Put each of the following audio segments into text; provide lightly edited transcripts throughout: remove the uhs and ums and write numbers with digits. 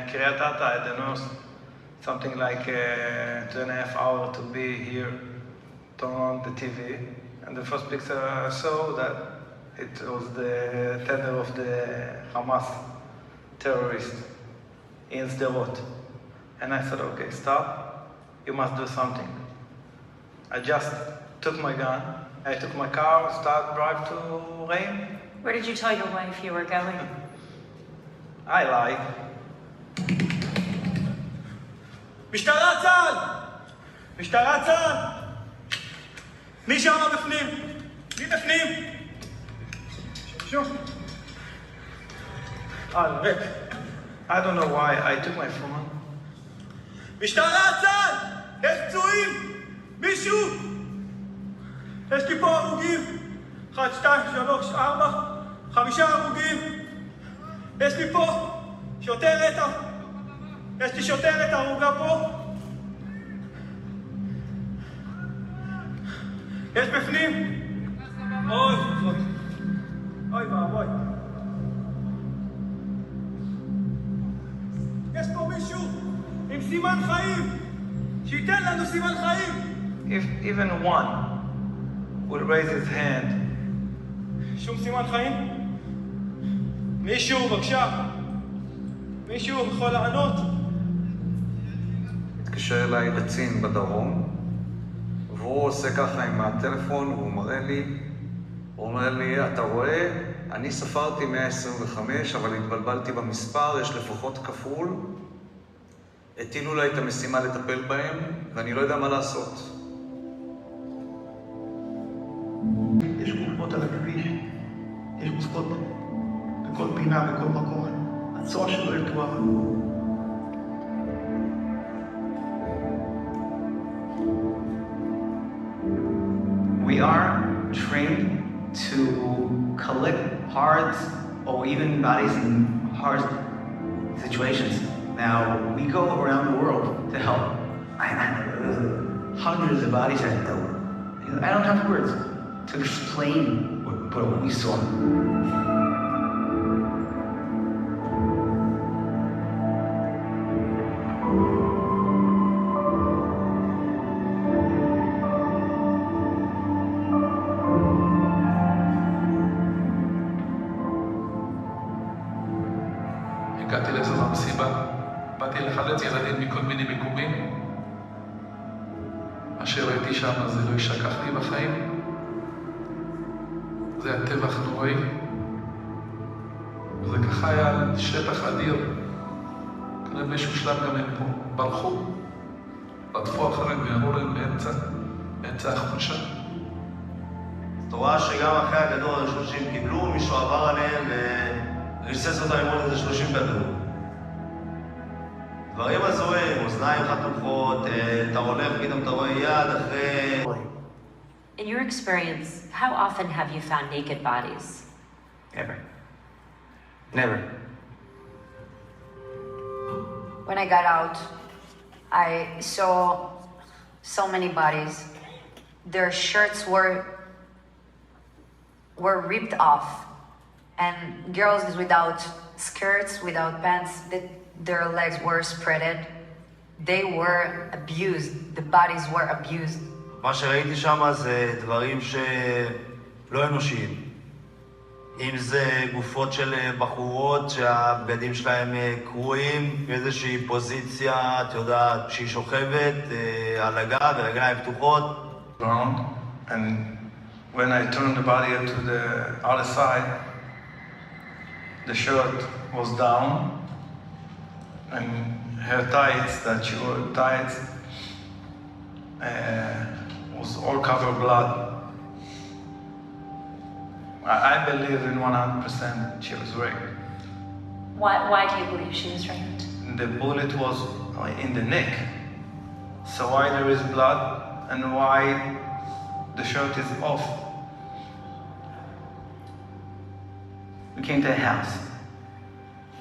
Kiryat Ata, I don't know, something like 2.5 hours to be here, turn on the TV. And the first picture I saw that it was the tether of the Hamas terrorist in Sderot. And I said, okay, stop, you must do something. I just took my gun, I took my car, started drive to Rain. Where did you tell your wife you were going? I lied. משטרה צה"ל! משטרה צה"ל! מי שם בפנים? מי בפנים? שוב. Rick, I don't know why I took my phone. משטרה צה"ל! יש פצועים! מישהו! יש לי פה הרוגים! 1, 2, 3, 4, 5 הרוגים! יש לי פה שוטרת! יש לי שוטרת הרוגה פה! יש בפנים? אוי, אוי, אוי ואבוי. יש פה מישהו עם סימן חיים! שייתן לנו סימן חיים! If even one will raise his hand, שום סימן חיים? מישהו, בבקשה. מישהו יכול לענות? התקשר אליי קצין בדרום, והוא עושה ככה עם הטלפון, הוא אומר לי, אתה רואה, אני ספרתי 125, אבל התבלבלתי במספר, יש לפחות כפול. הטילו לה את המשימה לטפל בהם, ואני לא יודע מה לעשות. יש גופות על הכביש, יש גופות בכל פינה, בכל מקום. הצורה שלו יתואר. We are trained to collect hearts or even bodies in hard situations. Now, we go around the world to help. Hundreds of bodies I know. I don't have words to explain what we saw. הגעתי לאזור המסיבה, באתי לחלץ ילדים מכל מיני מיקומים. מה שראיתי שם זה לא ישכח לי בחיים. זה היה טבח נוראי. וזה ככה היה על שטח אדיר. כנראה באיזשהו שלב גם הם פה ברחו, רדפו אחריהם ויראו להם באמצע החולשה. זאת רואה שגם אחרי הכדור הראשון שהם קיבלו, מישהו עבר עליהם ריסס אותם עם עוד איזה 30 כדור. דברים הזויים, אוזניים חתוכות, אתה הולך, פתאום אתה רואה יד אחרי... In your experience, how often have you found naked bodies? Never. Never. When I got out, I saw so many bodies. Their shirts were ripped off, and girls without skirts, without pants, their legs were spreaded. They were abused. The bodies were abused. מה שראיתי שם זה דברים שלא אנושיים. אם זה גופות של בחורות שהבגדים שלהם קרועים, באיזושהי פוזיציה, את יודעת, שהיא שוכבת על הגב ורגליים פתוחות. And when I turned the body to the other side, the shirt was down, and her tights that she wore tights was all covered blood. I believe in 100% she was raped. Why do you believe she was raped? The bullet was in the neck. So why there is blood and why the shirt is off? We came to a house.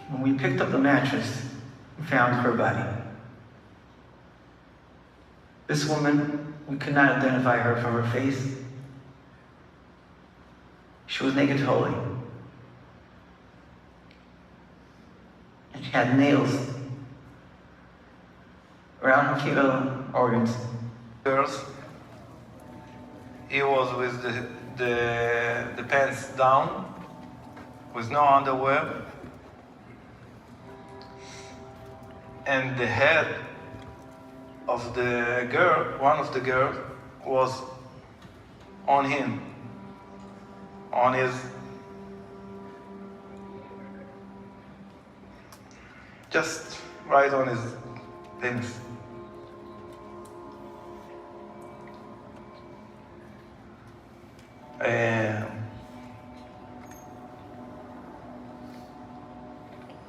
When we picked up the mattress, we found her body. This woman, we could not identify her from her face. She was naked wholly. And she had nails ground fetal organs. Girls, he was with the pants down, with no underwear, and the head of the girl, one of the girls, was on him, on his, just right on his penis.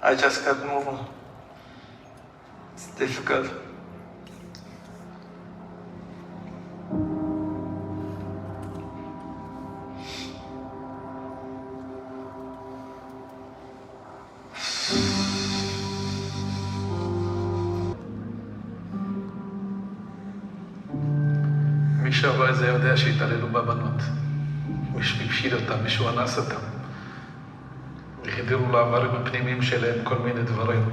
I just can't move on. It's difficult. מי שרואה זה יודע שהתעללו בבנות. מישהו הפשיל אותם, מישהו אנס אותם. החדירו לעברים הפנימיים שלהם כל מיני דברים,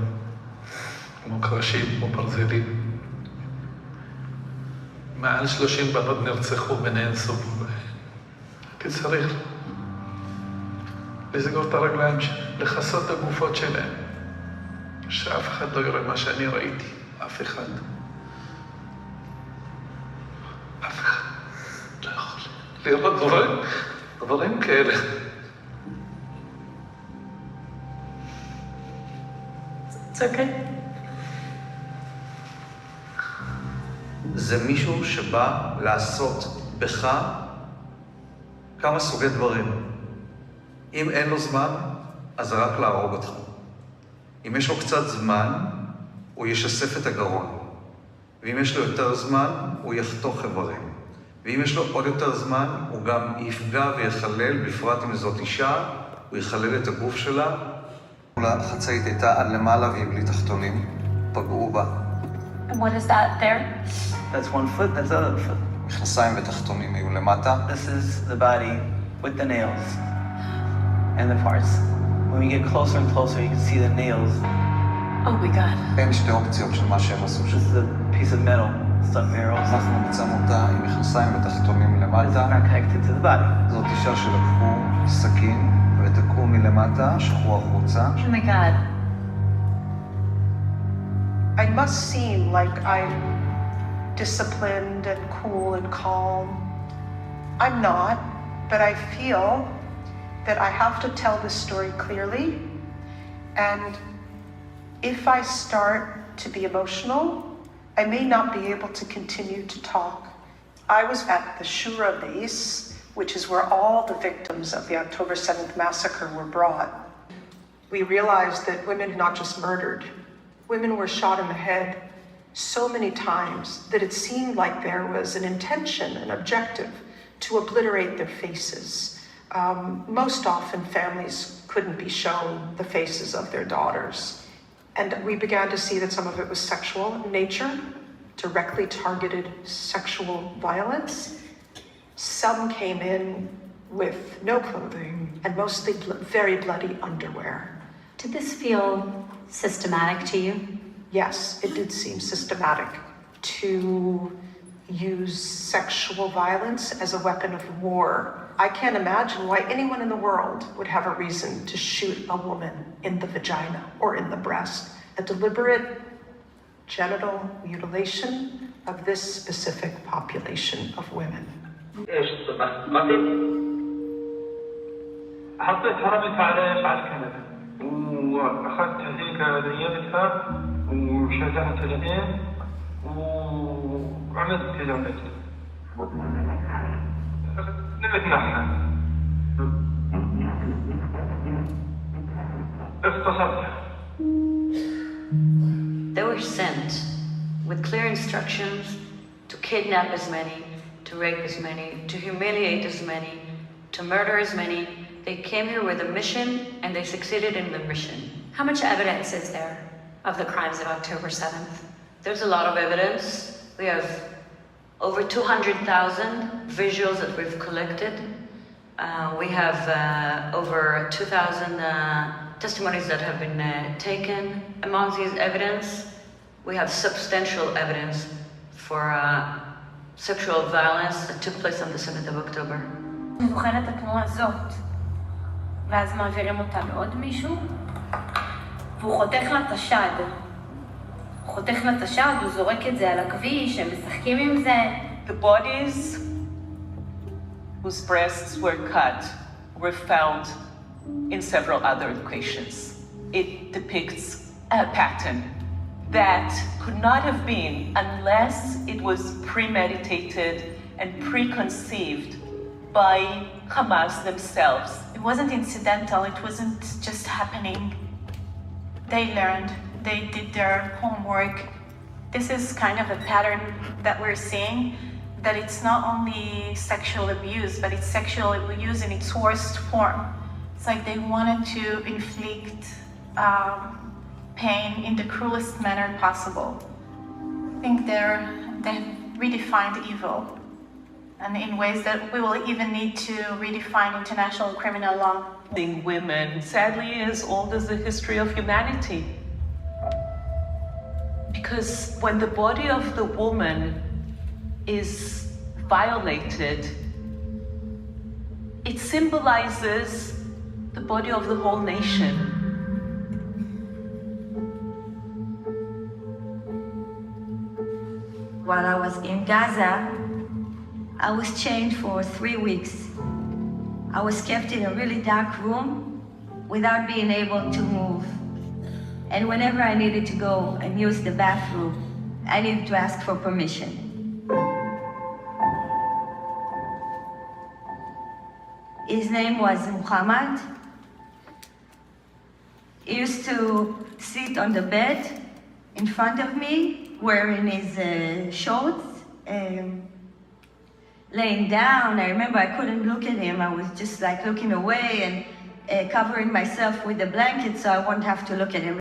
כמו קרשים, כמו ברזלים. מעל 30 בנות נרצחו ונאנסו. הייתי צריך לסגור את הרגליים, לחסות את הגופות שלהם. שאף אחד לא יראה מה שאני ראיתי, אף אחד. אף אחד לא יכול לראות דברים כאלה. It's okay. זה מישהו שבא לעשות בך כמה סוגי דברים. אם אין לו זמן, אז זה רק להרוג אותך. אם יש לו קצת זמן, הוא ישסף את הגרון. ואם יש לו יותר זמן, הוא יחתוך איברים. ואם יש לו עוד יותר זמן, הוא גם יפגע ויחלל, בפרט אם זאת אישה, הוא יחלל את הגוף שלה. החצאית הייתה עד למעלה והיא בלי תחתונים, פגעו בה. And what is that there? That's one foot, that's the other foot. מכנסיים ותחתונים היו למטה. This is the body with the nails and the parts. When we get closer and closer, you can see the nails. Oh my God. אין שתי אופציות של מה שהם עשו This שם. is a piece of metal stuck there also. אנחנו מצאנו אותה עם מכנסיים ותחתונים It's למטה. not connected to the body. זאת אישה שלקחו סכין ותקעו מלמטה, שחררו החוצה. Oh my God. I must seem like I'm disciplined and cool and calm. I'm not, but I feel that I have to tell this story clearly. And if I start to be emotional, I may not be able to continue to talk. I was at the Shura base, which is where all the victims of the October 7th massacre were brought. We realized that women not just murdered, women were shot in the head so many times that it seemed like there was an intention, an objective to obliterate their faces. Most often families couldn't be shown the faces of their daughters. And we began to see that some of it was sexual in nature, directly targeted sexual violence. Some came in with no clothing and mostly very bloody underwear. Did this feel systematic to you? Yes, it did seem systematic to use sexual violence as a weapon of war. I can't imagine why anyone in the world would have a reason to shoot a woman in the vagina or in the breast. A deliberate genital mutilation of this specific population of women. حطيت هربت على الكنبة وأخذت هذيك نيمتها وشجعت العين وعملت كذا نمت معها اغتصبتها. They were sent with clear instructions to kidnap as many, to rape as many, to humiliate as many, to murder as many. They came here with a mission and they succeeded in the mission. How much evidence is there of the crimes of October 7th? There's a lot of evidence. We have over 200,000 visuals that we've collected. We have over 2,000 testimonies that have been taken. Among these evidence, We have substantial evidence for sexual violence that took place on the 7th of October. אני זוכרת את התנועה הזאת, ואז מעבירים אותה לעוד מישהו, והוא חותך לה את השד. הוא חותך לה את השד, הוא זורק את זה על הכביש, הם משחקים עם זה. The bodies whose breasts were cut were found in several other locations. It depicts a pattern that could not have been unless it was premeditated and preconceived by Hamas themselves. It wasn't incidental, it wasn't just happening. They learned, they did their homework. This is kind of a pattern that we're seeing, that it's not only sexual abuse, but it's sexual abuse in its worst form. It's like they wanted to inflict pain in the cruelest manner possible. I think they've redefined evil, and in ways that we will even need to redefine international criminal law. Women, sadly, as old as the history of humanity. Because when the body of the woman is violated, it symbolizes the body of the whole nation. While I was in Gaza, I was chained for 3 weeks. I was kept in a really dark room without being able to move. And whenever I needed to go and use the bathroom, I needed to ask for permission. His name was Muhammad. He used to sit on the bed in front of me, wearing his shorts, laying down. I remember I couldn't look at him. I was just like looking away and covering myself with the blanket so I wouldn't have to look at him.